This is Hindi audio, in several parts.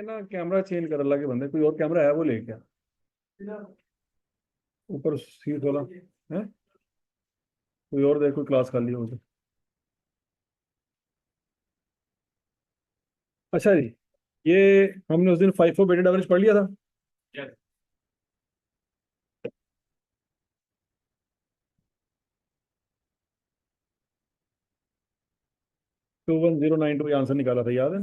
ना कैमरा चेंज कर लगे बंदे, कोई और कैमरा है वो ले क्या ऊपर सीट वाला है? कोई और देखो, क्लास खाली हो उसे। अच्छा जी, ये हमने उस दिन FIFO वेटेड एवरेज पढ़ लिया था। 21092 आंसर निकाला था, याद है?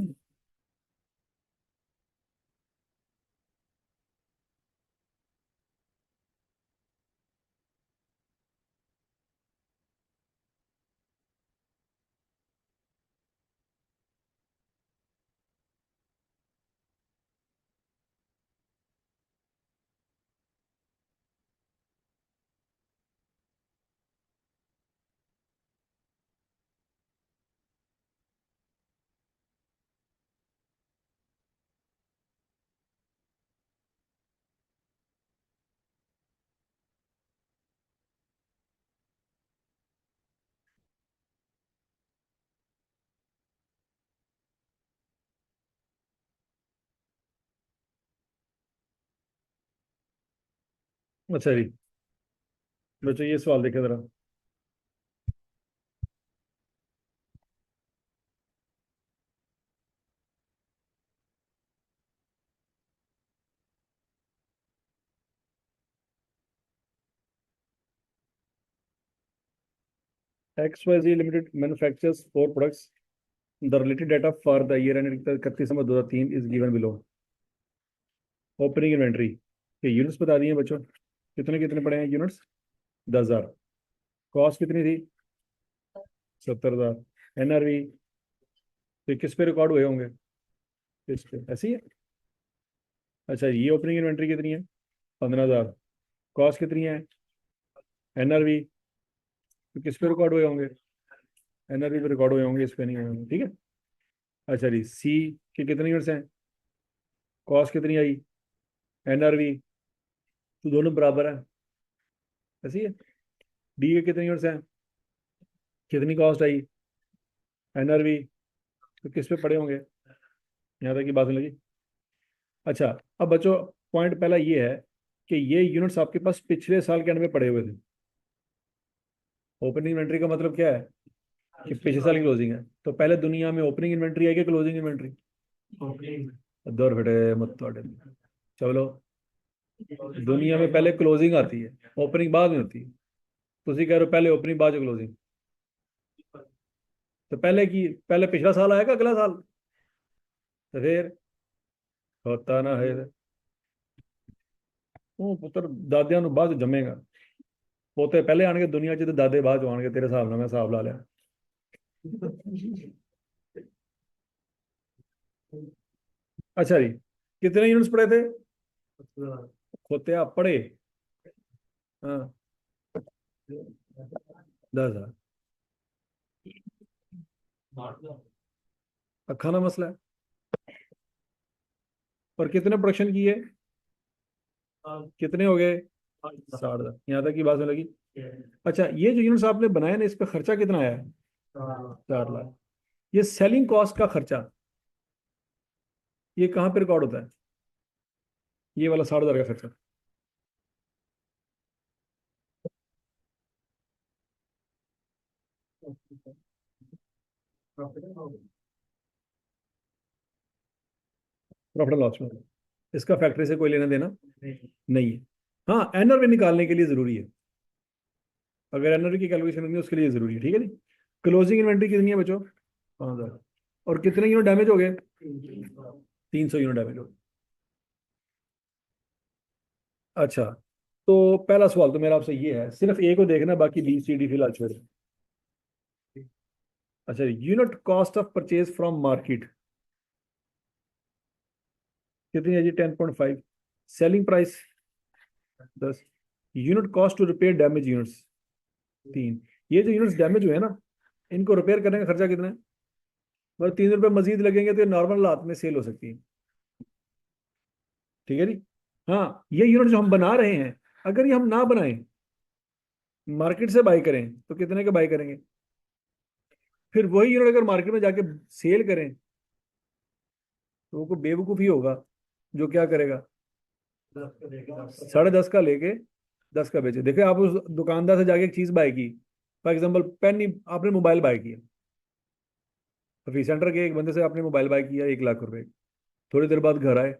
अच्छा जी, बच्चों ये सवाल देखे जरा। XYZ limited manufactures four products, the related data for the year end 31 December 2003 is given below. Opening inventory के यूनिट्स बता दिए बच्चों, कितने कितने पड़े हैं यूनिट्स? 10,000। कॉस्ट कितनी थी? 70,000। NRV तो किस पे रिकॉर्ड हुए होंगे? इस पे ऐसी है। अच्छा, ये ओपनिंग इन्वेंट्री कितनी है? 15,000। कॉस्ट कितनी है? NRV तो किस पे रिकॉर्ड हुए होंगे? NRV पे रिकॉर्ड हुए होंगे, इस पे नहीं हुए होंगे, ठीक है। अच्छा जी, सी के कितने यूनिट्स हैं? कॉस्ट कितनी आई? NRV तो दोनों बराबर है, ऐसी है। डी के कितने यूनिट्स हैं? कितनी कॉस्ट आई? NRV तो किस पे पड़े होंगे? यहाँ तक की बात नहीं लगी। अच्छा, अब बच्चों पॉइंट पहला ये है कि ये यूनिट्स आपके पास पिछले साल के एंड में पड़े हुए थे। ओपनिंग इन्वेंट्री का मतलब क्या है? कि पिछले साल की क्लोजिंग है। तो पहले दुनिया में ओपनिंग इन्वेंट्री आई कि क्लोजिंग इन्वेंट्री? दौर बेटे मत तोड़े। चलो, दुनिया में पहले क्लोजिंग आती है, ओपनिंग बाद में होती है। तुसी कह रहे हो पहले ओपनिंग बाद क्लोजिंग। तो पहले पिछला साल आएगा, अगला साल? तो फिर होता ना है। ਉਹ ਪੁੱਤਰ ਦਾਦਿਆਂ ਨੂੰ ਬਾਅਦ 'ਚ ਜੰਮੇਗਾ। ਪੋਤੇ ਪਹਿਲੇ ਆਣਗੇ ਦੁਨੀਆ 'ਚ ਤੇ ਦਾਦੇ ਬਾਅਦ 'ਚ ਆਣਗੇ, तेरे ਹਿਸਾਬ ਨਾਲ मैं ਹਿਸਾਬ ਲਾ ਲਿਆ। अच्छा जी, कितने यूनिट्स पढ़े थे? खोते आप पढ़े? हाँ, 10,000। अखा ना मसला है। और कितने प्रोडक्शन की है? कितने हो गए? 60,000। यहाँ तक की बात में लगी। अच्छा, ये जो यूनिट्स आपने बनाए ना, इस पे खर्चा कितना आया है? 4 लाख। ये सेलिंग कॉस्ट का खर्चा, ये कहाँ पे रिकॉर्ड होता है? ये वाला 60,000 का खर्चा। प्रॉफिट एंड लॉस में इसका फैक्ट्री से कोई लेना देना नहीं है। हाँ, NRV निकालने के लिए जरूरी है। अगर NRV की कैलकुलेशन करनी है उसके लिए जरूरी है, ठीक है जी। क्लोजिंग इन्वेंट्री कितनी है बच्चों? 5,000। और कितने यूनिट डैमेज हो गए? 300 यूनिट डैमेज हो गए। अच्छा, तो पहला सवाल तो मेरा आपसे ये है, सिर्फ ए को देखना, बाकी B C D फिलहाल छोड़। अच्छा, unit cost of purchase from market कितनी है जी? 10.5। Selling price 10। Unit cost to repair damage units 3। ये जो यूनिट्स डैमेज हुए हैं ना, इनको रिपेयर करने का खर्चा कितना है? मतलब 3 रुपये मजीद लगेंगे तो नॉर्मल हालात में सेल हो सकती है, ठीक है जी। हाँ, ये यूनिट जो हम बना रहे हैं, अगर ये हम ना बनाएं, मार्केट से बाई करें, तो कितने के बाई करेंगे? फिर वही यूनिट अगर मार्केट में जाके सेल करें, तो वो कोई बेवकूफ़ ही होगा जो क्या करेगा, 10.5 का लेके 10 का बेचे। देखिए, आप उस दुकानदार से जाके एक चीज़ बाय की, फॉर एग्जाम्पल पेन ही, आपने मोबाइल बाय किया, फ्री सेंटर के एक बंदे से आपने मोबाइल बाय किया 1 लाख रुपए, थोड़ी देर बाद घर आए,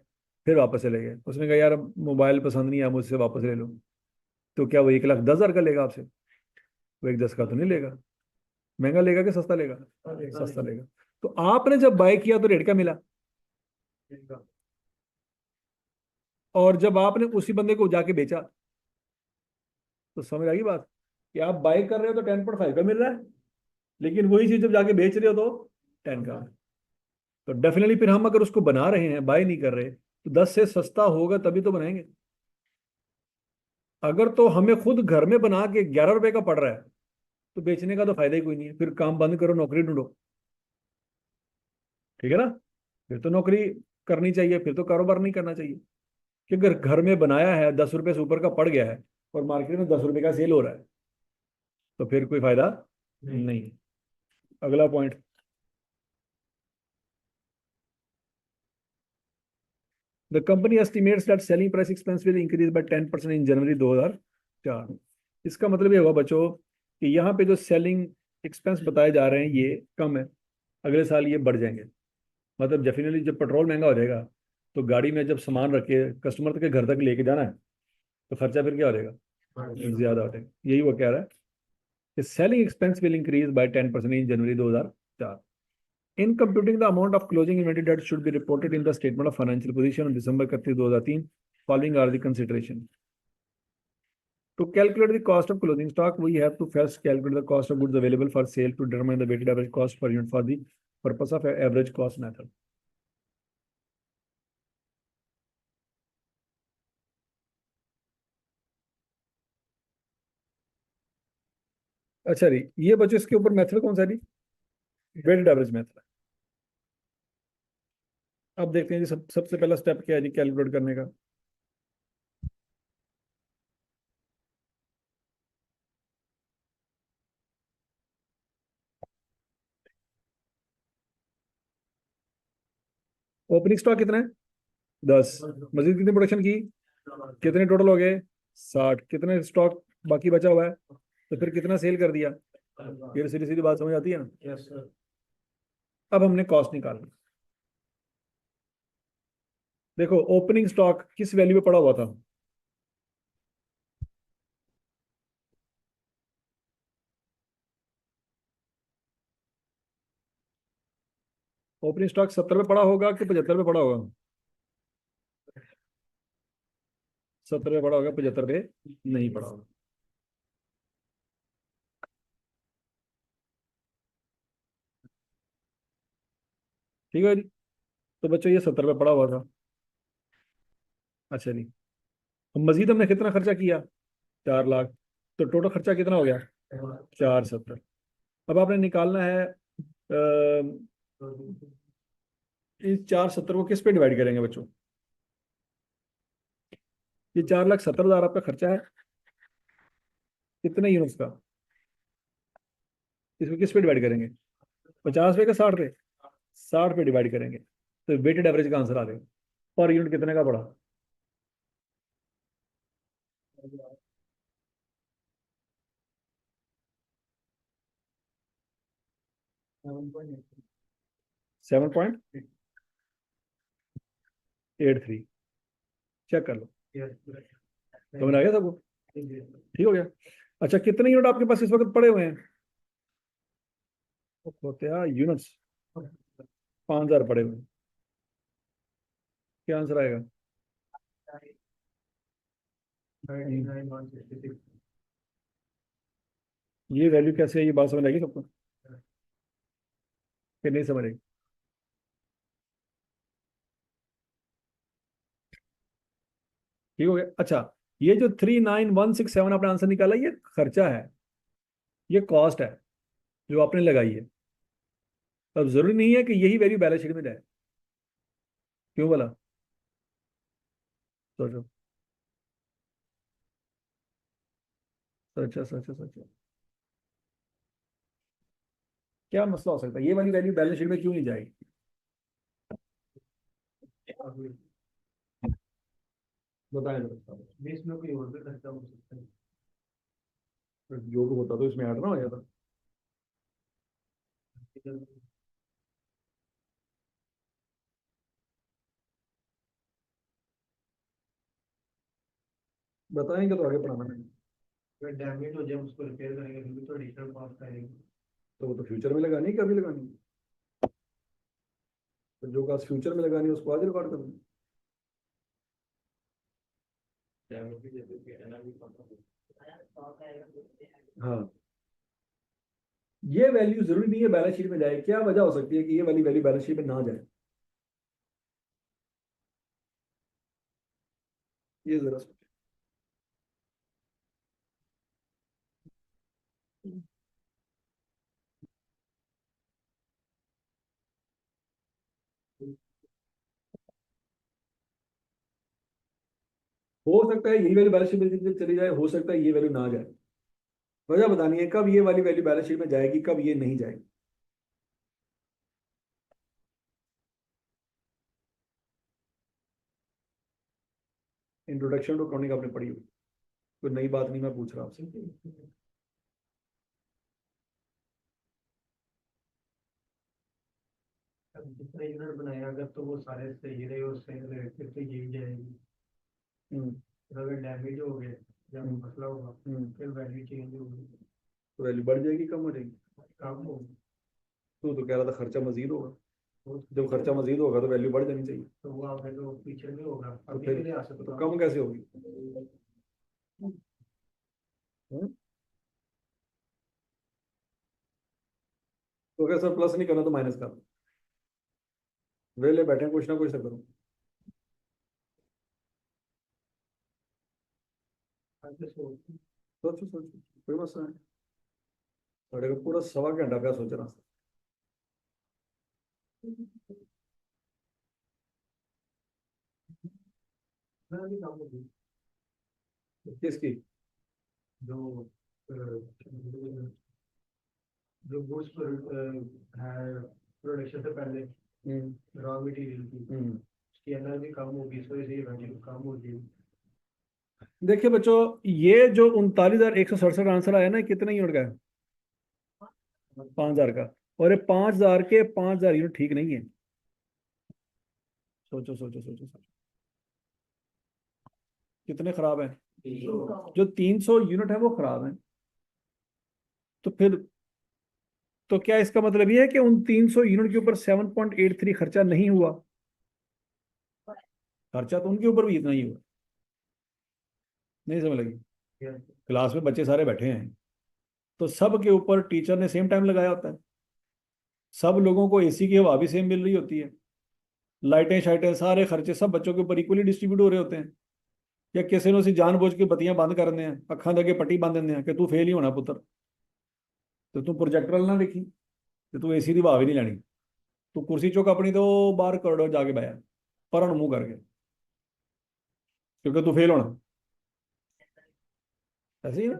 फिर वापस चले गए, उसने कहा यार मोबाइल पसंद नहीं आया मुझसे, वापस ले लो। तो क्या वो 1,10,000 का लेगा आपसे? वो 1,10 का तो नहीं लेगा। महंगा लेगा कि सस्ता लेगा? सस्ता लेगा। तो आपने जब बाय किया तो रेट क्या मिला, और जब आपने उसी बंदे को जाके बेचा, तो समझ आ गई बात, कि आप बाय कर रहे हो तो 10.5 का मिल रहा है, लेकिन वही चीज जब जाके बेच रहे हो तो 10 का। तो डेफिनेटली फिर हम अगर उसको बना रहे हैं, बाय नहीं कर रहे, तो 10 से सस्ता होगा तभी तो बनाएंगे। अगर तो हमें खुद घर में बना के 11 रुपए का पड़ रहा है, तो बेचने का तो फायदा ही कोई नहीं है, फिर काम बंद करो, नौकरी ढूंढो। ठीक है ना? फिर तो नौकरी करनी चाहिए, फिर तो कारोबार नहीं करना चाहिए। कि अगर घर में बनाया है, 10 रुपए से ऊपर का पड़ गया है, और मार्केट में 10 रुपए का सेल हो रहा है, तो फिर कोई फायदा नहीं है। अगला point, the company estimates that selling price expense will increase by 10% इन जनवरी 2004। इसका मतलब ये होगा बच्चों कि यहाँ पे जो सेलिंग एक्सपेंस बताए जा रहे हैं ये कम है, अगले साल ये बढ़ जाएंगे। मतलब डेफिनेटली जब पेट्रोल महंगा हो जाएगा, तो गाड़ी में जब सामान रख के कस्टमर के घर तक लेके जाना है, तो खर्चा फिर क्या हो जाएगा, ज्यादा हो जाएगा। यही वो कह रहा है कि selling expense will increase by 10% in January 2004। In computing the amount of closing inventory that should be reported in the statement of financial position on December 31, 2003, following are the consideration. To calculate the cost of closing stock, we have to first calculate the cost of goods available for sale to determine the weighted average cost per unit for the purpose of average cost method. अच्छा जी, ये बच्चों इसके ऊपर मेथड कौन सा जी? Weighted average method. अब देखते हैं जी, सबसे पहला स्टेप क्या है जी कैलकुलेट करने का। ओपनिंग स्टॉक कितना है? 10। मजीद कितनी प्रोडक्शन की? कितने टोटल हो गए? 60। कितने स्टॉक बाकी बचा हुआ है? तो फिर कितना सेल कर दिया? ये सीधी सीधी बात समझ आती है ना? अब हमने कॉस्ट निकालना। देखो, ओपनिंग स्टॉक किस वैल्यू पे पड़ा हुआ था? ओपनिंग स्टॉक 70 पे पड़ा होगा कि 75 पे पड़ा होगा? 70 पे पड़ा होगा, 75 पे नहीं पड़ा होगा। ठीक है जी। तो बच्चों ये 70 पे पड़ा हुआ था। अच्छा जी, अब मजीद हमने कितना खर्चा किया? 4 लाख। तो टोटल खर्चा कितना हो गया? 470। अब आपने निकालना है इस 470 को किस पे डिवाइड करेंगे बच्चों? ये 4,70,000 आपका खर्चा है, कितने यूनिट्स का? इसको किस पे डिवाइड करेंगे? 50 पे का 60 पे? 60 पे डिवाइड करेंगे, तो वेटेड एवरेज का आंसर आ जाएगा। पर यूनिट कितने का पड़ा? 7.83। चेक कर लो, समझ आ गया सबको? ठीक हो गया। अच्छा, कितने यूनिट आपके पास इस वक्त पड़े हुए हैं? होते हैं यूनिट्स, 5,000 पड़े हुए हैं। क्या आंसर आएगा? ये वैल्यू कैसे है, ये बात समझ आएगी सबको कि नहीं समझ आएगी? ठीक हो गया। अच्छा, ये जो 39,167 आपने आंसर निकाला, ये खर्चा है, ये कॉस्ट है जो आपने लगाई है। अब जरूरी नहीं है कि यही वैल्यू बैलेंस शीट में जाए। क्यों बोला? सोचो, सोचो, सोचो, सोचो। क्या मसला हो सकता है, ये वाली वैल्यू बैलेंस शीट में क्यों नहीं जाएगी? बताएं जरा। बीस में कोई और भी खर्चा हो सकता है, जो भी होता तो इसमें ऐड ना हो जाता। बताएंगे तो आगे पढ़ाना है। अगर डैमेज हो जाए उसको रिपेयर करेंगे फिर भी तो एडिशनल कॉस्ट आएगी। तो वो तो फ्यूचर में लगानी है कि अभी लगानी है? तो जो कॉस्ट फ्यूचर में लगानी है उसको आज रिकॉर्ड करना है। हाँ, ये वैल्यू जरूरी नहीं है बैलेंस शीट में जाए। क्या वजह हो सकती है कि ये वाली वैल्यू बैलेंस शीट में ना जाए? ये जरा सोचो। हो सकता है यही वैल्यू बैलेंस शीट में चली जाए, हो सकता है ये वैल्यू ना जाए। वजह बतानी है कब ये वाली वैल्यू बैलेंस शीट में जाएगी, कब ये नहीं जाएगी। इंट्रोडक्शन टू अकाउंटिंग आपने पढ़ी हुई, कोई नई बात नहीं मैं पूछ रहा आपसे। जितने यूनिट बनाए अगर तो वो सारे सही रहे और सही रहे फिर तो यही जाएगी। फिर अगर डैमेज हो गए या मसला होगा फिर वैल्यू चेंज होगी। तो वैल्यू बढ़ जाएगी कम हो जाएगी? कम होगी। तो कह रहा था खर्चा मजीद होगा। जब खर्चा मजीद होगा तो वैल्यू बढ़ जानी चाहिए। तो वो आगे तो फ्यूचर में होगा, तो अभी के लिए आ सकता, तो कम कैसे होगी? तो अगर सर प्लस नहीं करना तो माइनस कर। वेले बैठे हैं, कुछ ना कुछ तो करो। सोचो सोचो, कोई मसला नहीं। बड़े को पूरा सवा घंटा क्या सोच रहा। किसकी? जो जो गुड्स है प्रोडक्शन से पहले रॉ मटेरियल की उसकी एनर्जी कम होगी, इस वजह से ये वैल्यू कम होगी। देखिए बच्चों, ये जो 39,167 आंसर आया ना, कितने यूनिट का है? 5,000 का। और ये 5,000 के 5,000 यूनिट ठीक नहीं है। सोचो सोचो सोचो सोचो, कितने खराब है। जो 300 यूनिट है वो खराब है। तो फिर तो क्या इसका मतलब ये है कि उन 300 यूनिट के ऊपर 7.83 खर्चा नहीं हुआ? खर्चा तो उनके ऊपर भी इतना ही हुआ। नहीं समझ लगी? क्लास में बच्चे सारे बैठे हैं, तो सब के ऊपर टीचर ने सेम टाइम लगाया होता है। सब लोगों को एसी की हवा भी सेम मिल रही होती है, लाइटें शाइटें सारे खर्चे सब बच्चों के ऊपर इक्वली डिस्ट्रीब्यूट हो रहे होते हैं। या किसी ने उसी जानबूझ के बत्तियां बंद कर दें, अखा दे पट्टी बंद दें कि तू फेल ही होना पुत्र, तो तू प्रोजेक्टर ना देखी, तो तू एसी की हवा भी नहीं लेनी, तू कुर्सी चुक अपनी तो बाहर कॉरिडोर जाके बया पर मुंह करके, क्योंकि तू फेल होना। ऐसे ही ना?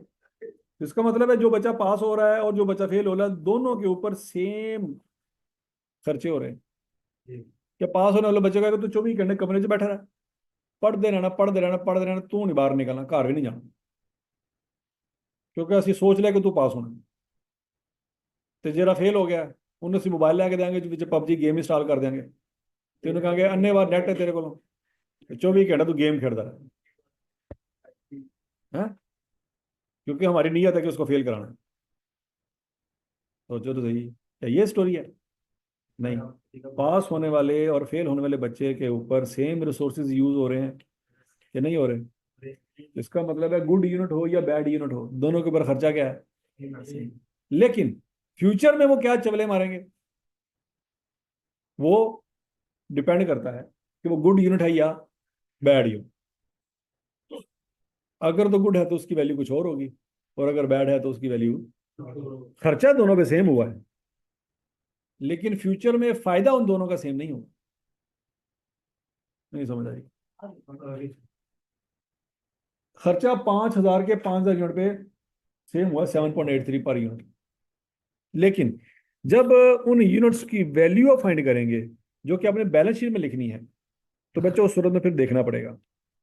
इसका मतलब है जो बच्चा पास हो रहा है और जो बच्चा फेल हो रहा है दोनों के ऊपर सेम खर्चे हो रहे हैं। क्या पास होने वाले बच्चे का तू 24 घंटे कमरे 'ਚ बैठा रहा, पढ़ते रहना पढ़ते रहना पढ़ते रहना, तू नहीं बाहर निकलना, घर भी नहीं जाना, क्योंकि असं सोच लिया कि तू पास होना। तो जरा फेल हो गया उन्हें असं मोबाइल लैके देंगे जिस पबजी गेम इंस्टॉल कर देंगे, तो उन्हें कहेंगे अन्ने बार नैट है तेरे को, 24 घंटा तू गेम खेलता है, क्योंकि हमारी नीयत है कि उसको फेल कराना है। सोचो तो सही, क्या ये स्टोरी है? नहीं, पास होने वाले और फेल होने वाले बच्चे के ऊपर सेम रिसोर्सेज यूज हो रहे हैं कि नहीं हो रहे? इसका मतलब है गुड यूनिट हो या बैड यूनिट हो, दोनों के ऊपर खर्चा क्या है? लेकिन फ्यूचर में वो क्या चवले मारेंगे, वो डिपेंड करता है कि वो गुड यूनिट है या बैड यूनिट। अगर तो गुड है तो उसकी वैल्यू कुछ और होगी, और अगर बैड है तो उसकी वैल्यू, खर्चा दोनों पे सेम हुआ है लेकिन फ्यूचर में फायदा उन दोनों का सेम नहीं होगा। नहीं समझ आई? खर्चा 5,000 के 5,000 यूनिट पे सेम हुआ 7.83 पर यूनिट, लेकिन जब उन यूनिट्स की वैल्यू ऑफ फाइंड करेंगे जो कि आपने बैलेंस शीट में लिखनी है, तो बच्चों उस सूरत में फिर देखना पड़ेगा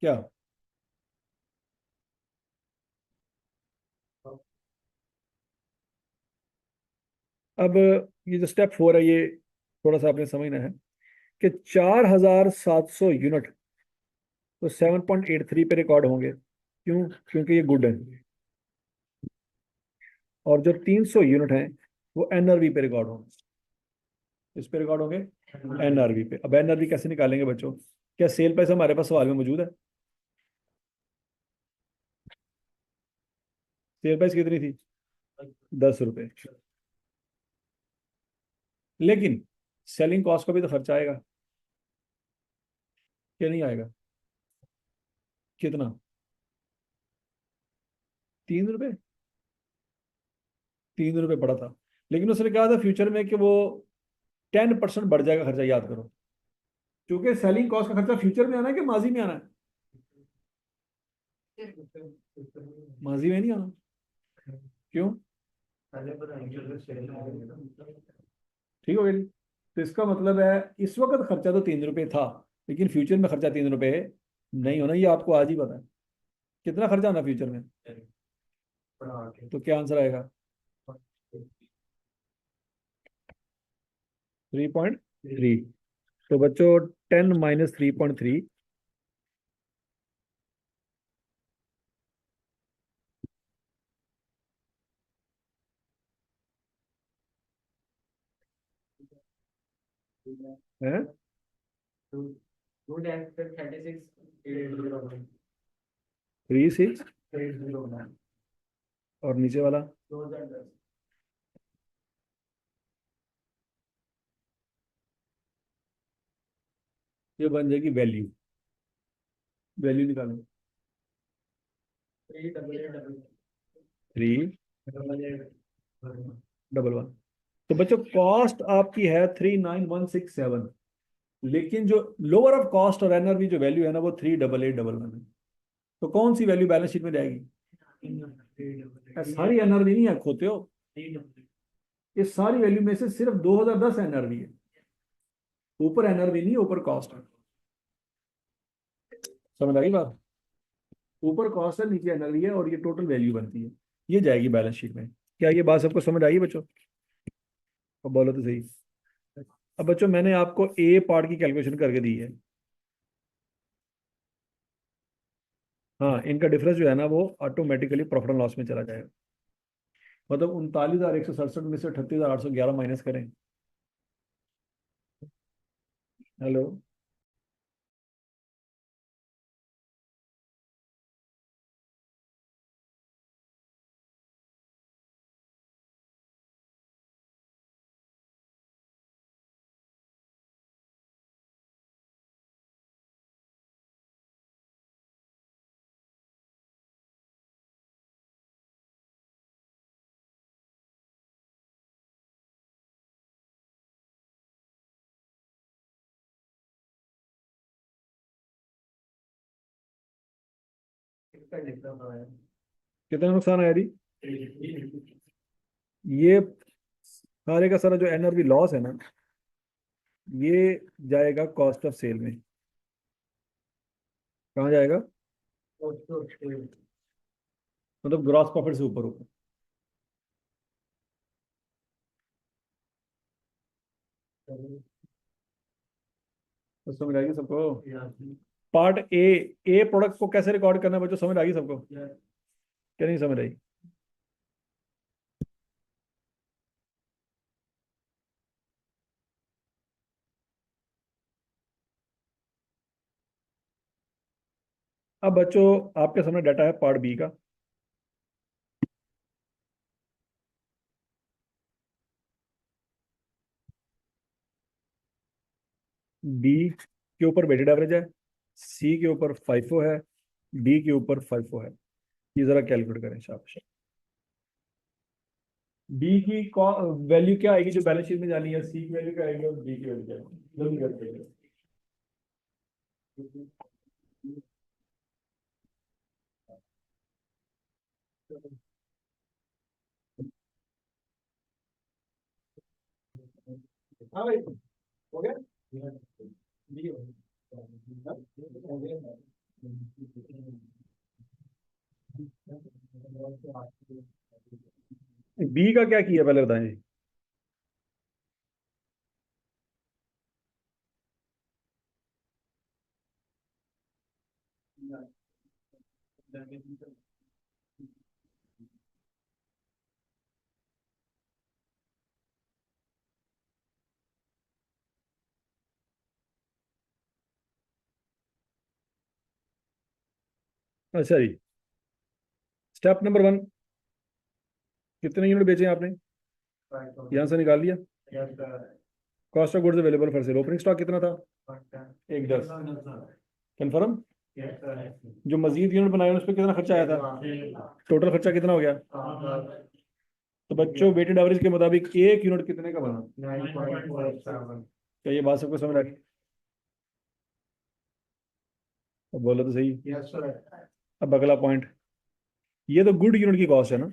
क्या। अब ये जो स्टेप 4 है ये थोड़ा सा आपने समझना है कि 4700 यूनिट तो 7.83 पे रिकॉर्ड होंगे। क्यों? क्योंकि ये गुड है। और जो 300 यूनिट हैं वो एनआरवी पे रिकॉर्ड होंगे। इस पे रिकॉर्ड होंगे एनआरवी पे। अब एनआरवी कैसे निकालेंगे बच्चों? क्या सेल प्राइस हमारे पास सवाल में मौजूद है? सेल प्राइस कितनी थी? 10 रुपए। लेकिन सेलिंग कॉस्ट का भी तो खर्चा आएगा, क्या नहीं आएगा? कितना? 3 रुपए। 3 रुपए पड़ा था, लेकिन उसने कहा था फ्यूचर में कि वो 10% बढ़ जाएगा खर्चा, याद करो। क्योंकि सेलिंग कॉस्ट का खर्चा फ्यूचर में आना है कि माजी में आना है? माजी में नहीं आना। क्यों? ठीक हो गया जी। तो इसका मतलब है इस वक्त खर्चा तो 3 रुपए था, लेकिन फ्यूचर में खर्चा 3 रुपए नहीं होना, ये आपको आज ही पता है। कितना खर्चा होना फ्यूचर में? तो क्या आंसर आएगा? 3.3। तो बच्चों 10 - 3.3। है 36। और नीचे वाला? ये बन जाएगी वैल्यू। वैल्यू निकालो। 3 डबल 1। तो बच्चों कॉस्ट आपकी है 39167, लेकिन जो लोअर ऑफ कॉस्ट और एनआरवी जो वैल्यू है ना वो 38811 है। तो कौन सी वैल्यू बैलेंस शीट में जाएगी? सारी एनआरवी नहीं है, खोते हो। इस सारी वैल्यू में से सिर्फ 2010 एनआरवी है, ऊपर एनआरवी नहीं, ऊपर कॉस्ट है। समझ आई बात? ऊपर कॉस्ट है, नीचे एनआरवी है, और ये टोटल वैल्यू बनती है। ये जाएगी बैलेंस शीट में। क्या ये बात सबको समझ आई बच्चों? अब बोलो तो सही। अब बच्चों मैंने आपको ए पार्ट की कैलकुलेशन करके दी है। हाँ, इनका डिफरेंस जो है ना वो ऑटोमेटिकली प्रॉफिट एंड लॉस में चला जाएगा। मतलब 39,167 में से 38,811 माइनस करें। हेलो। कितना नुकसान आया जी? ये सारे का सारा जो एनआरवी लॉस है ना, ये जाएगा कॉस्ट ऑफ सेल में। कहाँ जाएगा? मतलब ग्रॉस प्रॉफिट से ऊपर ऊपर। तो समझ आएगी सबको? पार्ट ए प्रोडक्ट को कैसे रिकॉर्ड करना है बच्चों, समझ आ गई सबको? क्या नहीं समझ आई? अब बच्चों आपके सामने डाटा है पार्ट बी का। बी के ऊपर वेटेड एवरेज है, सी के ऊपर फाइफो है, डी के ऊपर फाइफो है। ये जरा कैलकुलेट करें शाबाश। बी की वैल्यू क्या आएगी जो बैलेंस शीट में जानी है, सी की वैल्यू क्या आएगी और डी की वैल्यू क्या आएगी, जल्दी करते हैं। हाँ भाई, हो गया। बी का क्या किया पहले बताएं जी। अच्छा जी, स्टेप नंबर वन, कितने यूनिट बेचे आपने, यहां से निकाल लिया। Cost of goods available for sale, opening stock कितना था, एक 10, कंफर्म। जो मजीद यूनिट बनाए उस पर कितना खर्चा आया था, टोटल खर्चा कितना हो गया। तो बच्चों वेटेड एवरेज के मुताबिक एक यूनिट कितने का बना, क्या ये बात सबको समझ आ गई। अब बोलो तो सही। अब अगला पॉइंट, ये तो गुड यूनिट की कॉस्ट है ना,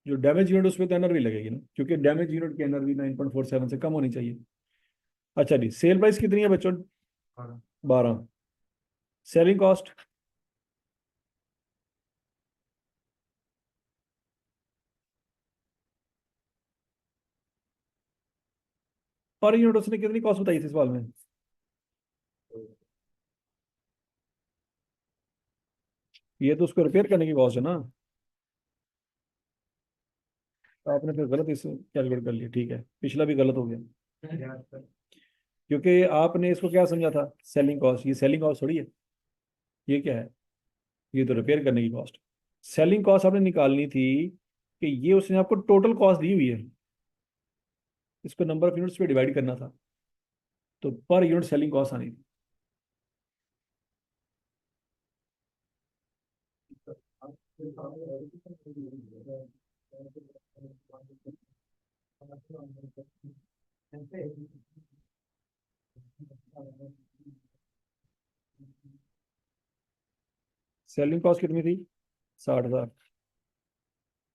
जो डैमेज यूनिट उस पर तो एनआरवी लगेगी ना, क्योंकि डैमेज यूनिट की एनआरवी 9.47 से कम होनी चाहिए। अच्छा जी, सेल प्राइस कितनी है बच्चों, 12। सेलिंग कॉस्ट, पर यूनिट उसने कितनी कॉस्ट बताई थी सवाल में, ये तो उसको रिपेयर करने की कॉस्ट है ना। तो आपने फिर गलत इसे कैलकुलेट कर लिया, ठीक है, पिछला भी गलत हो गया, क्योंकि आपने इसको क्या समझा था सेलिंग कॉस्ट, ये सेलिंग कॉस्ट थोड़ी है, ये क्या है, ये तो रिपेयर करने की कॉस्ट। सेलिंग कॉस्ट आपने निकालनी थी कि ये उसने आपको टोटल कॉस्ट दी हुई है, इसको नंबर ऑफ यूनिट्स पे डिवाइड करना था, तो पर यूनिट सेलिंग कॉस्ट आनी थी। सेलिंग कॉस्ट कितनी थी, 60,000।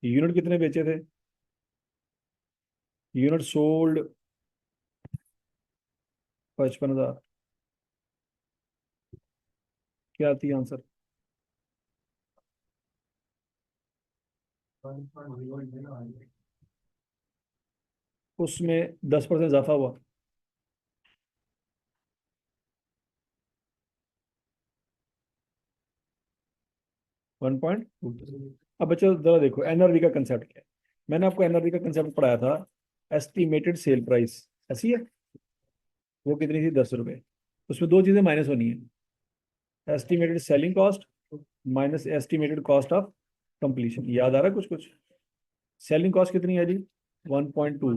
यूनिट कितने बेचे थे, यूनिट सोल्ड 55,000। क्या थी आंसर, उसमें 10% इजाफा हुआ, 1.2। अब बच्चों जरा देखो एनआरवी का कंसेप्ट क्या है, मैंने आपको एनआरवी का कंसेप्ट पढ़ाया था, एस्टिमेटेड सेल प्राइस, ऐसी है, वो कितनी थी, 10 रुपए। उसमें दो चीजें माइनस होनी है, estimated selling cost minus estimated cost of completion, याद आ रहा है कुछ कुछ। सेलिंग कॉस्ट कितनी है जी, 1.2,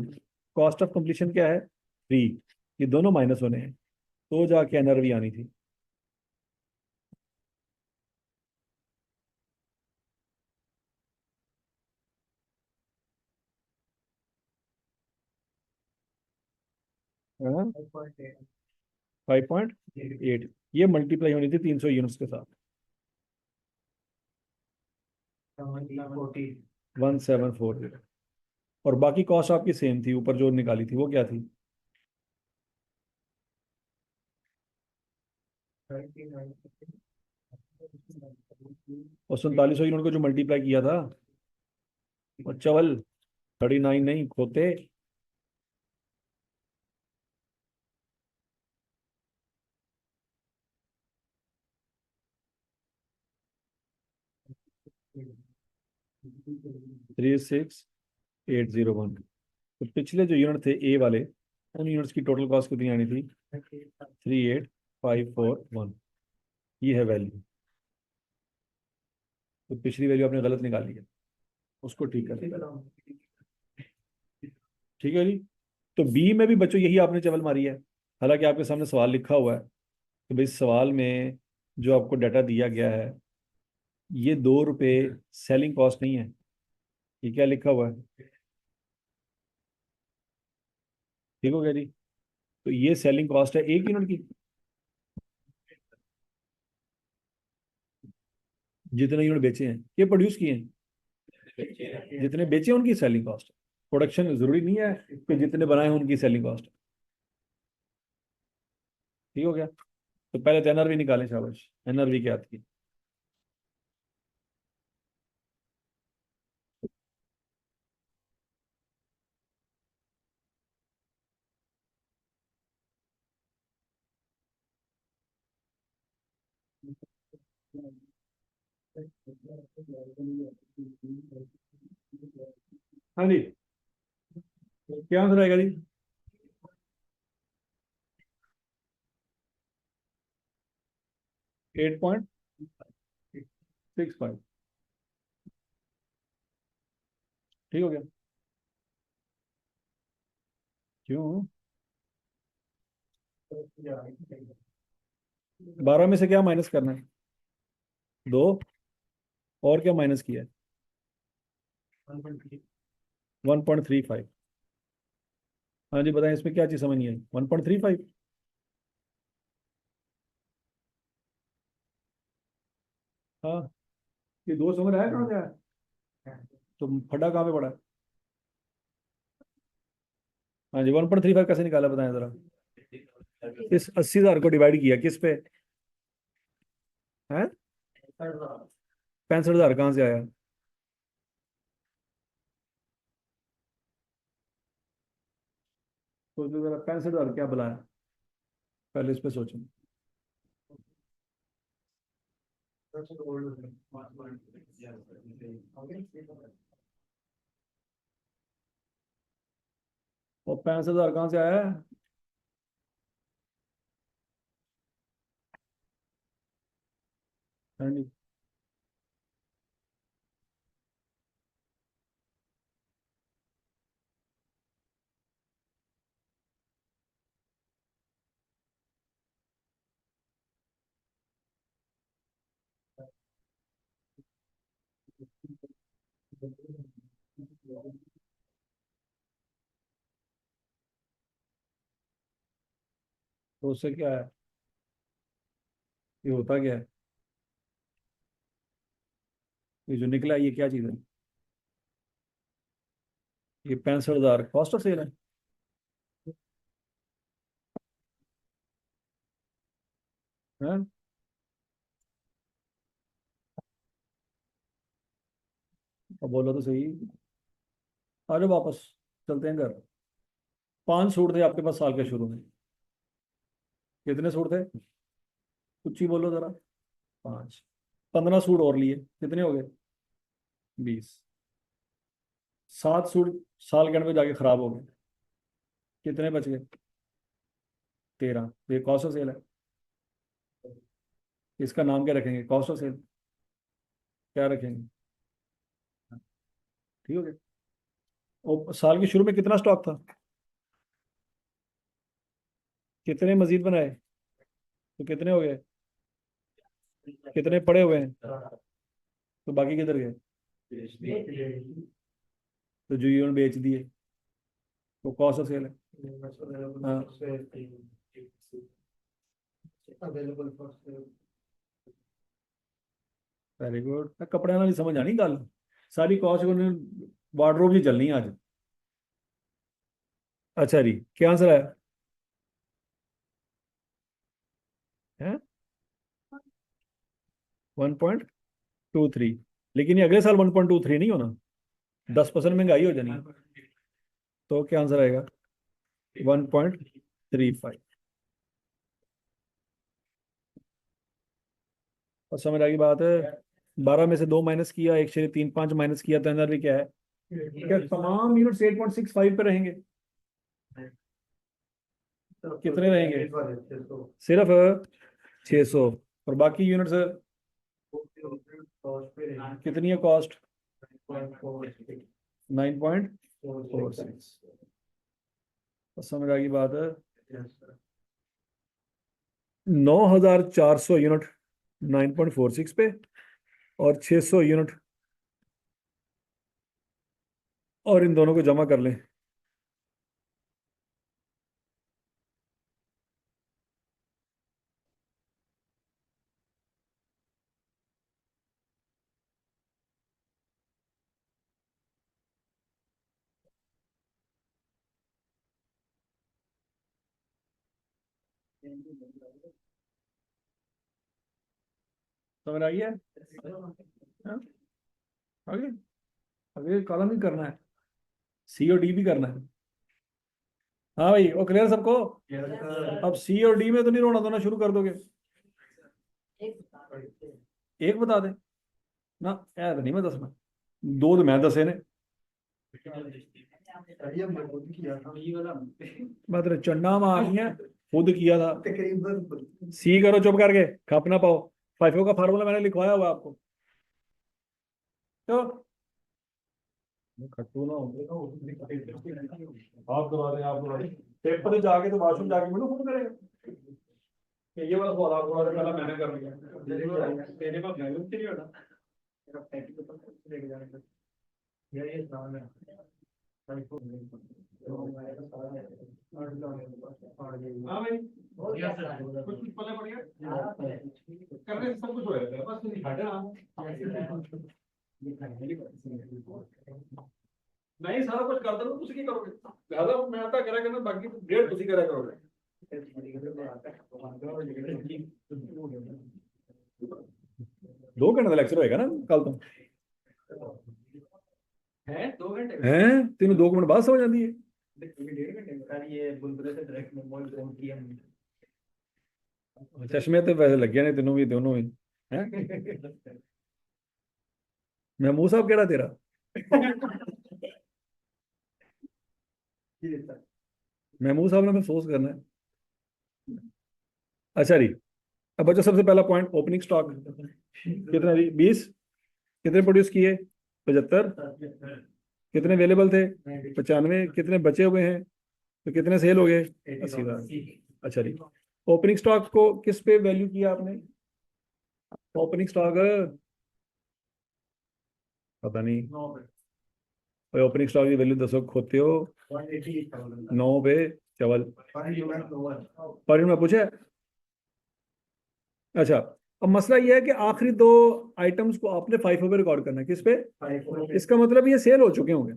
कॉस्ट ऑफ कंप्लीशन क्या है, 3, ये दोनों माइनस होने हैं, तो जाके एनआरवी आनी थी। हाँ, 5.8, ये मल्टीप्लाई होनी थी 300 यूनिट्स के साथ, 1740। और बाकी कॉस्ट आपकी सेम थी, ऊपर जो निकाली थी वो क्या थी, और 4700 यूनिट को जो मल्टीप्लाई किया था, और चवल 39 नहीं खोते। 36801। तो पिछले जो यूनिट थे ए वाले, उन यूनिट्स की टोटल कॉस्ट कितनी आनी थी, 38541, ये है वैल्यू। तो पिछली वैल्यू आपने गलत निकाली है, उसको ठीक कर दिया, ठीक है जी। तो बी में भी बच्चों यही आपने चवल मारी है, हालांकि आपके सामने सवाल लिखा हुआ है, तो भाई सवाल में जो आपको डाटा दिया गया है, ये 2 रुपये सेलिंग कॉस्ट नहीं है, ये क्या लिखा हुआ है, ठीक हो गया जी। तो ये सेलिंग कॉस्ट है एक यूनिट की, जितने यूनिट बेचे हैं, ये प्रोड्यूस किए हैं, जितने बेचे हैं उनकी सेलिंग कॉस्ट। प्रोडक्शन जरूरी नहीं है कि जितने बनाए हैं उनकी सेलिंग कॉस्ट। ठीक हो गया। तो पहले तो एनआरवी निकालें, शाबाश, एनआरवी क्या आती है? हाँ जी, क्या आंसर आएगा जी? 8.65। ठीक हो गया। क्यों? 12 में से क्या माइनस करना है? दो। और क्या माइनस किया है? 1.35। हाँ जी, बताएं, इसमें क्या चीज़ समझ नहीं आई? 1.35। हाँ, ये दो समझ आया कहाँ से आया? तो फटा कहाँ पे पड़ा है? हाँ जी, 1.35 कैसे निकाला, बताएं जरा। इस 80,000 को डिवाइड किया किस पे? है? 65,000 कहाँ से आया? सोचो जरा, 65,000 क्या बुलाया? पहले इस पे सोचो। और 65,000 कहाँ से आया है? हाँ जी। तो उससे क्या है? ये होता क्या है? ये जो निकला ये क्या चीज़ है? ये 65,000 कॉस्ट ऑफ सेल है। हैं? अब बोलो तो सही। आ जाओ वापस, चलते हैं घर। 5 सूट थे आपके पास साल के शुरू में। कितने सूट थे? कुछ ही बोलो जरा। 5। 15 सूट और लिए, कितने हो गए? 20। 7 सूट साल के एंड में जाके खराब हो गए, कितने बच गए? 13। ये कॉस्ट ऑफ सेल है। इसका नाम क्या रखेंगे? Cost of sale. क्या रखेंगे? ठीक हो गया। और साल के शुरू में कितना स्टॉक था? कितने मजीद बनाए? तो कितने हो गए? कितने पड़े हुए हैं? तो बाकी किधर गए? तो जो यूनिट बेच दिए, वो कॉस्ट ऑफ सेल है। हाँ। Very good. कपड़े वाली समझ आनी गल। सारी कॉस्ट को वार्डरोब ही चलनी है आज। अच्छा जी, क्या आंसर है? 1.23। लेकिन ये अगले साल 1.23 नहीं होना, 10% महंगाई हो जानी। तो क्या आंसर आएगा? 1.35। और समझ आ गई बात है। 12 में से 2 माइनस किया, 1.35 माइनस किया, तो अंदर भी क्या है? क्या तमाम यूनिट्स 8.65 पे रहेंगे? कितने रहेंगे? सिर्फ 600। और बाकी यूनिट्स कितनी है कॉस्ट? 9.46। समझ आ गई बात है। 9,400 यूनिट 9.46 पे, और 600 यूनिट, और इन दोनों को जमा कर लें। समझ आई है? हाँ? आगे आगे कॉलम ही करना है, सी और डी भी करना है। हाँ भाई, वो क्लियर सबको? अब सी और डी में तो नहीं रोना धोना शुरू कर दोगे? एक बता दे ना, यार नहीं मैं दसना, दो तो मैं दसे ने। मैं तेरे चंडा मारनी है, खुद किया था। सी करो चुप करके, खप ना पाओ। फाइफो का फार्मूला मैंने लिखवाया हुआ आपको तो। खट्टू ना हो, आप करवा दें, आप करवा दें। पेपर पे जाके तो वॉशरूम जाके मिलो, खुद करेगा। ये वाला सवाल आप करवा दें, पहला मैंने कर लिया। तेरे पास नहीं होता। ये सवाल है। हाँ भाई, बढ़िया सर, कुछ कुछ पले पड़ गया, करने से सब कुछ हो जाता है, बस दिखाते ना। नहीं सारा कुछ कर दो, तुम की करोगे, ज्यादा मैं आता करा करना, बाकी डेढ़ तुम करा करोगे। दो घंटे का लेक्चर होएगा ना कल तो? है 2 घंटे हैं, तेन 2 मिनट बाद समझ आती है। चश्मे तो वैसे लगे ने तेनों भी, दोनों ही हैं। महमूद साहब केड़ा तेरा? महमूद साहब ने महसूस करना है। अच्छा जी, अब बच्चों सबसे पहला पॉइंट, ओपनिंग स्टॉक कितना जी? 20। कितने प्रोड्यूस किए? 75। कितने अवेलेबल थे? 95। कितने बचे हुए हैं? तो कितने सेल हो गए? 80,000। अच्छा जी, ओपनिंग स्टॉक को किस पे वैल्यू किया आपने? ओपनिंग स्टॉक पता नहीं, भाई ओपनिंग स्टॉक की वैल्यू दसो खोते हो। 9 पे चावल पर में पूछे। अच्छा, अब मसला यह है कि आखिरी दो आइटम्स को आपने फाइव पे रिकॉर्ड करना है, किस पे? इसका मतलब ये सेल हो चुके होंगे।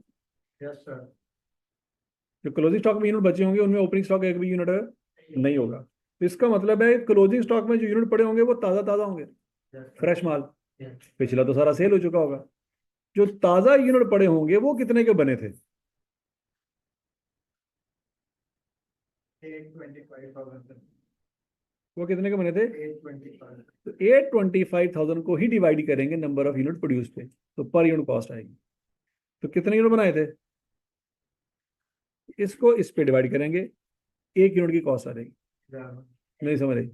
जो क्लोजिंग स्टॉक में यूनिट बचे होंगे उनमें ओपनिंग स्टॉक एक भी यूनिट नहीं होगा, तो इसका मतलब है क्लोजिंग स्टॉक में जो यूनिट पड़े होंगे वो ताजा ताजा होंगे, फ्रेश माल। पिछला तो सारा सेल हो चुका होगा। जो ताजा यूनिट पड़े होंगे वो कितने के बने थे? 825,000। वो कितने के बने थे? 825। तो 825,000 को ही डिवाइड करेंगे नंबर ऑफ यूनिट प्रोड्यूस पे, तो पर यूनिट कॉस्ट आएगी। तो कितने यूनिट बनाए थे? इसको इस पे डिवाइड करेंगे, एक यूनिट की कॉस्ट आ जाएगी। नहीं समझ रही?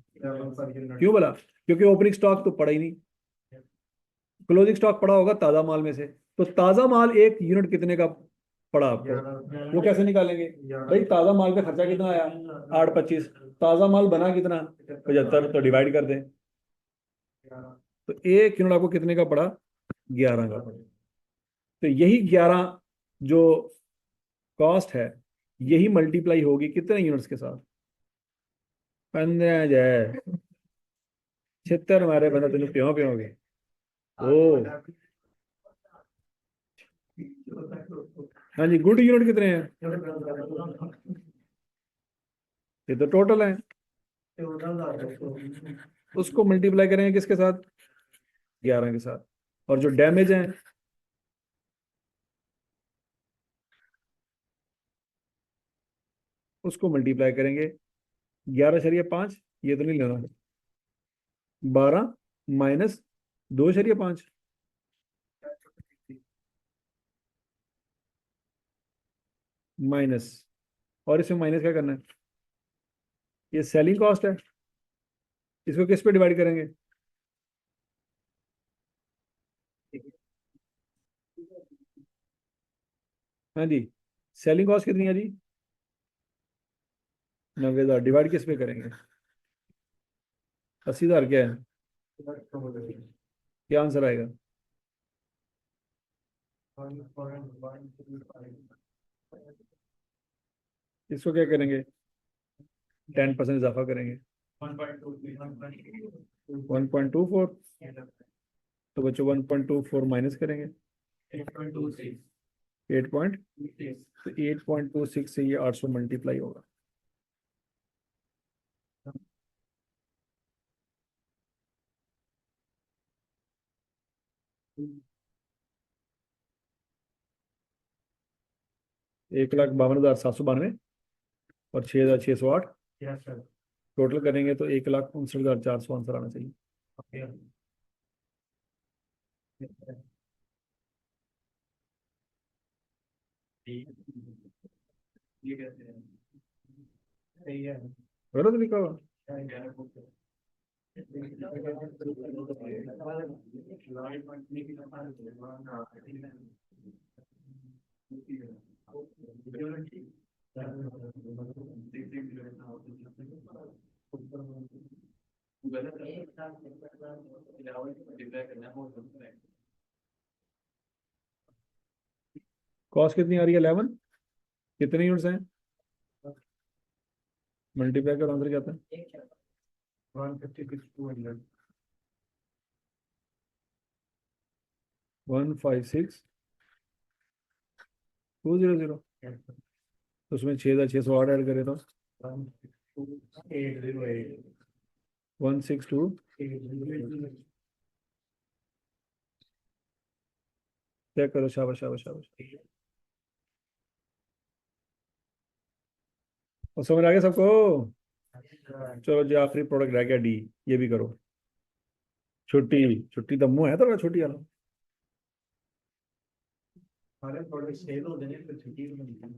क्यों बोला? क्योंकि ओपनिंग स्टॉक तो पड़ा ही नहीं, क्लोजिंग स्टॉक पड़ा होगा ताजा माल में से। तो ताजा माल एक यूनिट कितने का पड़ा आपको, वो कैसे निकालेंगे? भाई ताजा माल पे खर्चा कितना आया? 825। ताजा माल बना कितना? 75। तो डिवाइड कर दें, तो एक यूनिट आपको कितने का पड़ा? 11 का पड़ा। तो यही 11 जो कॉस्ट है, यही मल्टीप्लाई होगी कितने यूनिट्स के साथ? 15 जाए 76 हमारे बंदा तेन प्यों प्योगे। ओ हाँ जी, गुड यूनिट कितने हैं? ये तो टोटल है, उसको मल्टीप्लाई करेंगे किसके साथ? 11 के साथ। और जो डैमेज है उसको मल्टीप्लाई करेंगे 11.5, ये तो नहीं लेना, 12 माइनस 2.5, माइनस। और इसमें माइनस क्या करना है? ये सेलिंग कॉस्ट है, इसको किस पे डिवाइड करेंगे? हाँ जी, सेलिंग कॉस्ट कितनी है जी? 90,000। डिवाइड किस पे करेंगे? 80,000 क्या है? क्या आंसर आएगा? इसको क्या करेंगे? 10% इजाफा करेंगे, 1.24। तो बच्चों 1.24 माइनस करेंगे 8 पॉइंट, तो 8.26 से ये 800 मल्टीप्लाई होगा। 1,52,792 और 6,608 टोटल करेंगे तो 1,59,400 आंसर आना चाहिए। गलत लिखा हुआ। कॉस्ट कितनी आ रही है 11, कितने यूनिट्स हैं? मल्टीप्लाई करो आंसर क्या आता है? 156,200। तो उसमें 6,608 ऐड करें तो 162। चेक करो, शाबाश शाबाश शाबाश। और समझ आ गया सबको? चलो जी, आखिरी प्रोडक्ट रह गया डी, ये भी करो। छुट्टी, छुट्टी तो मुंह है तो छुट्टी वाला। सारे प्रोडक्ट सेल हो जाने तो छुट्टी मिलती है।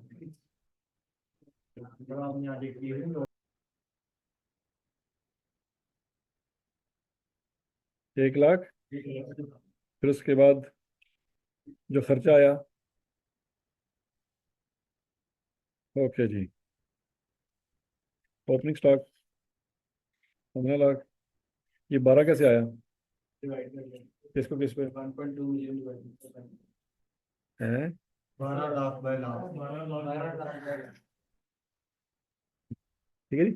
1 लाख, फिर उसके बाद जो खर्चा आया। ओके जी। Opening stock 15 lakh. ये 12 कैसे आया? किसको किस पे? 1.2 मिलियन है। 12 लाख बाय लाख। ठीक है जी,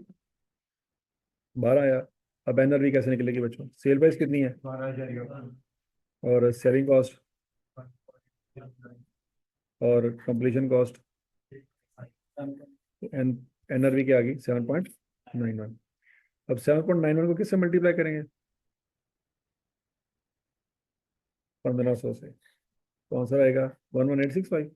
12 आया। अब एनआरवी कैसे निकलेगी बच्चों? सेल प्राइस कितनी है? 12,000 और सेलिंग कॉस्ट और कंप्लीशन कॉस्ट। एन एनआरवी की आ गई 7.91। अब 7.91 को किससे मल्टीप्लाई करेंगे? 1,500 से, तो आंसर आएगा 11,865।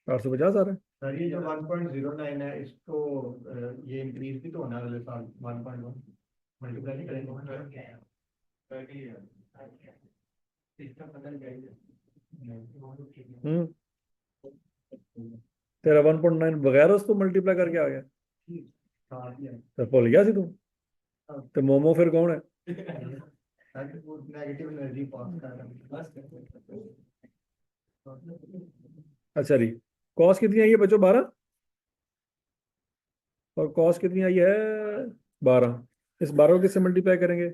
850 आ रहा है। सर ये जो 1.09 है इसको ये इंक्रीज भी तो होना है अगले साल 1.1 मल्टीप्लाई नहीं करेंगे। हम्म, तेरा 1.9 बगैर उसको मल्टीप्लाई करके आ गया, तो भूल गया सी तू। तो मोमो फिर कौन है? नेगेटिव एनर्जी पास कर रहा है। अच्छा जी, कॉस्ट कितनी आई है बच्चों? 12। और कॉस्ट कितनी आई है? 12। इस 12 को किससे मल्टीप्लाई करेंगे?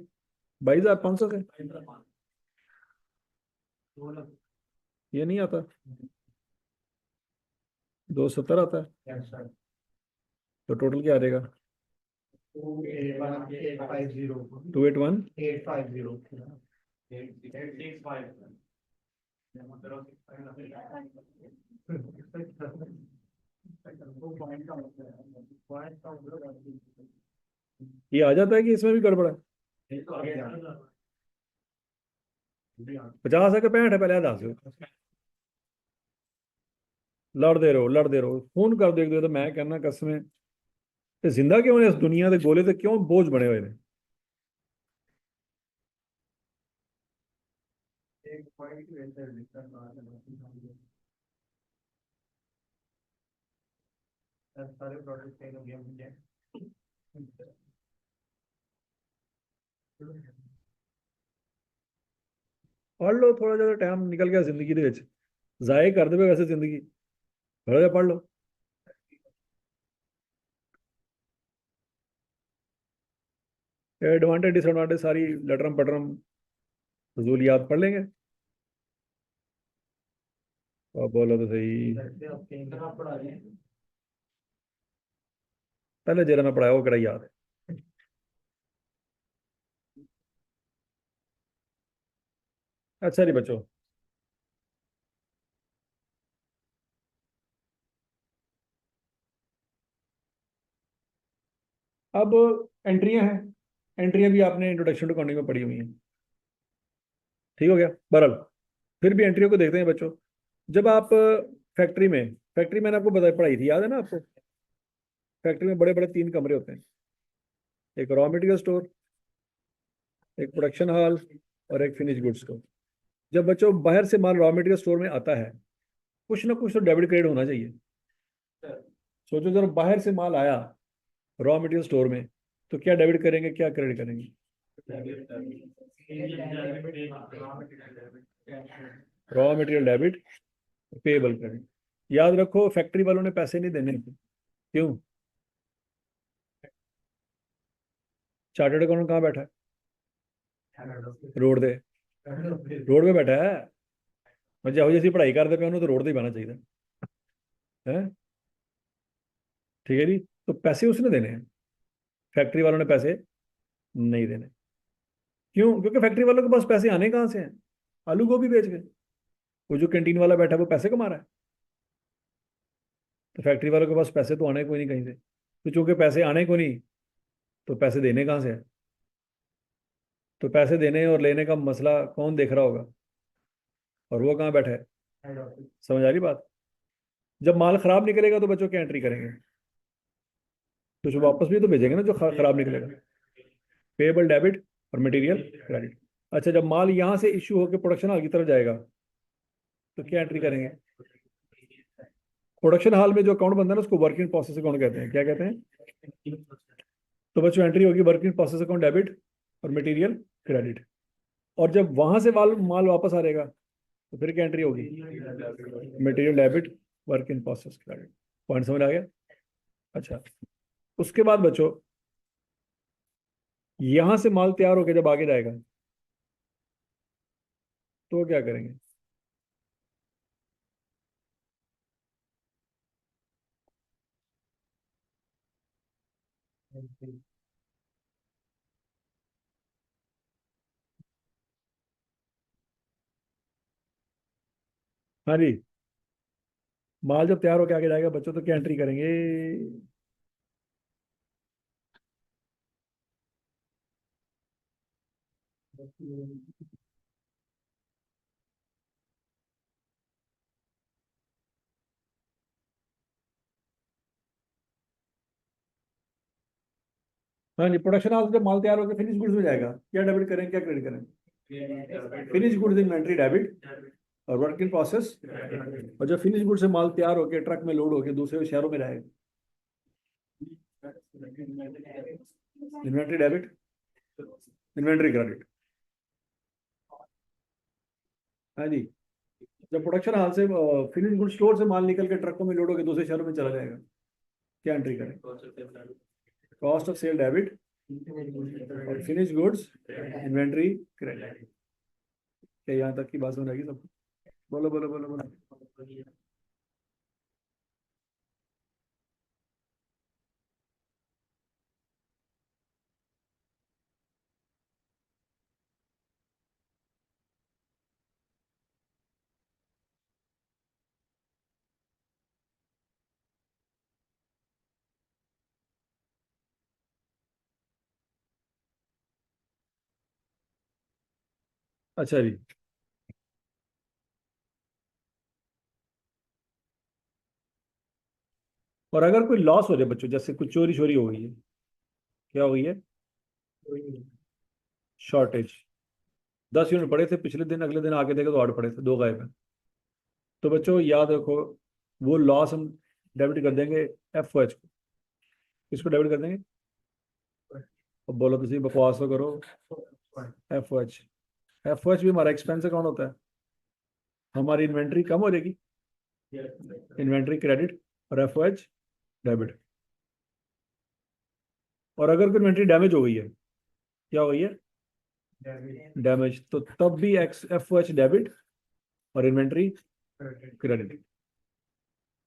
22,500 से। ये नहीं आता, 270 आता है। तो टोटल क्या आ जाएगा? 281,850। ये आ जाता है कि इसमें भी गड़बड़ है? 50 है कि 65 है? पहले दस दो। लड़ते रहो लड़ते रहो, फोन कर दो एक दो, तो मैं कहना कसमें ते जिंदा क्यों ने इस दुनिया के गोले ते क्यों बोझ बने हुए ने? सारे प्रोडक्ट पढ़ लो, थोड़ा ज्यादा टाइम निकल गया जिंदगी दे विच, जाए कर दे वैसे जिंदगी, थोड़ा जिहा पढ़ लो। एडवांटेज डिसएडवांटेज सारी लटरम पटरम फजूलियात पढ़ लेंगे। और बोलो तो सही, पहले जरा मैं पढ़ाया वो कड़ा याद है। अच्छा जी बच्चों, अब एंट्रियां हैं। एंट्रियां भी आपने इंट्रोडक्शन टू अकाउंटिंग में पढ़ी हुई हैं। ठीक हो गया बहरहाल। फिर भी एंट्रियों को देखते हैं बच्चों। जब आप फैक्ट्री मैंने आपको बताई पढ़ाई थी, याद है ना आपको? फैक्ट्री में बड़े बड़े 3 कमरे होते हैं, एक रॉ मटेरियल स्टोर, एक प्रोडक्शन हॉल, और एक फिनिश गुड्स स्टोर। जब बच्चों बाहर से माल रॉ मटेरियल स्टोर में आता है, कुछ ना कुछ तो डेबिट क्रेडिट होना चाहिए। सोचो जब बाहर से माल आया रॉ मटेरियल स्टोर में, तो क्या डेबिट करेंगे क्या क्रेडिट करेंगे? Raw material debit, payable credit. याद रखो फैक्ट्री वालों ने पैसे नहीं देने थे। क्यों? चार्टर्ड अकाउंटेंट कहाँ बैठा है? रोड दे। रोड पे बैठा है। मैं जाओ जैसी पढ़ाई करते पे तो रोड पे ही बना चाहिए है। ठीक है जी। तो पैसे उसने देने हैं, फैक्ट्री वालों ने पैसे नहीं देने। क्यों? क्योंकि फैक्ट्री वालों के पास पैसे आने कहाँ से हैं? आलू गोभी बेच के। वो जो कैंटीन वाला बैठा है वो पैसे कमा रहा है। तो फैक्ट्री वालों के पास पैसे तो आने कोई नहीं कहीं से। तो चूंकि पैसे आने को नहीं, तो पैसे देने कहाँ से है? तो पैसे देने और लेने का मसला कौन देख रहा होगा? और वो कहाँ बैठा है? समझ आ रही बात? जब माल खराब निकलेगा तो बच्चों क्या एंट्री करेंगे? तो जो वापस भी तो भेजेंगे ना जो खराब निकलेगा। पेएबल डेबिट और मटेरियल क्रेडिट। अच्छा, जब माल यहाँ से इश्यू होकर प्रोडक्शन हॉल की तरफ जाएगा, तो क्या एंट्री करेंगे? प्रोडक्शन हॉल में जो अकाउंट बनता है ना, उसको वर्किंग प्रोसेस अकाउंट कहते हैं। क्या कहते हैं? तो बच्चों एंट्री होगी वर्किंग प्रोसेस अकाउंट डेबिट और मटेरियल क्रेडिट। और जब वहां से माल माल वापस आ रहेगा, तो फिर क्या एंट्री होगी? Material debit, work in process credit. Point समझ आ गया? अच्छा, उसके बाद बच्चों यहां से माल तैयार होकर जब आगे जाएगा, तो क्या करेंगे? हाँ जी। माल जब तैयार होकर आगे जाएगा बच्चों, तो क्या एंट्री करेंगे? हाँ जी, प्रोडक्शन हाउस जब माल तैयार होकर फिनिश गुड्स में जाएगा, क्या डेबिट करें क्या क्रेडिट करें? फिनिश गुड्स इन्वेंट्री डेबिट और वर्क इन प्रोसेस। और जब फिनिश गुड्स से माल तैयार होकर ट्रक में लोड होकर दूसरे शहरों में जाएगा, इन्वेंट्री डेबिट, इन्वेंट्री क्रेडिट। हाँ जी। जब प्रोडक्शन हाल से फिनिश गुड स्टोर से माल निकल के ट्रकों में लोड होकर दूसरे शहरों में चला जाएगा, क्या एंट्री करें? कॉस्ट ऑफ सेल डेबिट और फिनिश गुड्स इन्वेंट्री क्रेडिट। क्या यहाँ तक की बात समझ आएगी सबको? बोलो बोलो बोलो बोलो। अच्छा जी। और अगर कोई लॉस हो जाए बच्चों, जैसे कुछ चोरी चोरी हो गई है, क्या हो गई है? शॉर्टेज। 10 यूनिट पड़े थे पिछले दिन, अगले दिन आके देखे तो 8 पड़े थे, 2 गायब है। तो बच्चों याद रखो, वो लॉस हम डेबिट कर देंगे एफ ओ एच को। किसको डेबिट कर देंगे? अब बोलो किसी बकवास तो करो। F O H. F O H भी हमारा एक्सपेंस अकाउंट होता है। हमारी इन्वेंट्री कम हो जाएगी, इन्वेंट्री क्रेडिट और एफ ओ एच डेबिट। और अगर कोई इन्वेंट्री डैमेज हो गई है, क्या हो गई है? डैमेज, तो तब भी x F O H debit और इन्वेंट्री क्रेडिट।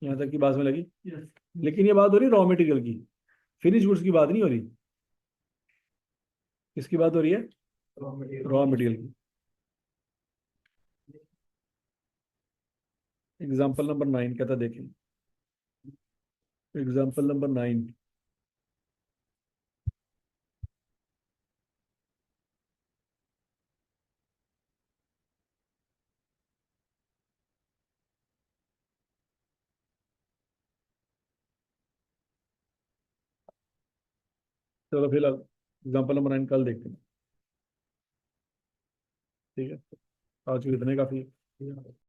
यहाँ तक की बात में लगी। लेकिन ये बात हो रही रॉ मटेरियल की, फिनिश गुड्स की बात नहीं हो रही। किसकी बात हो रही है? रॉ मटेरियल की। एग्जाम्पल नंबर 9 कहता देखें। Example number 9। चलो फिलहाल एग्जाम्पल नंबर 9 कल देखते हैं। ठीक है, आज को इतने काफी है।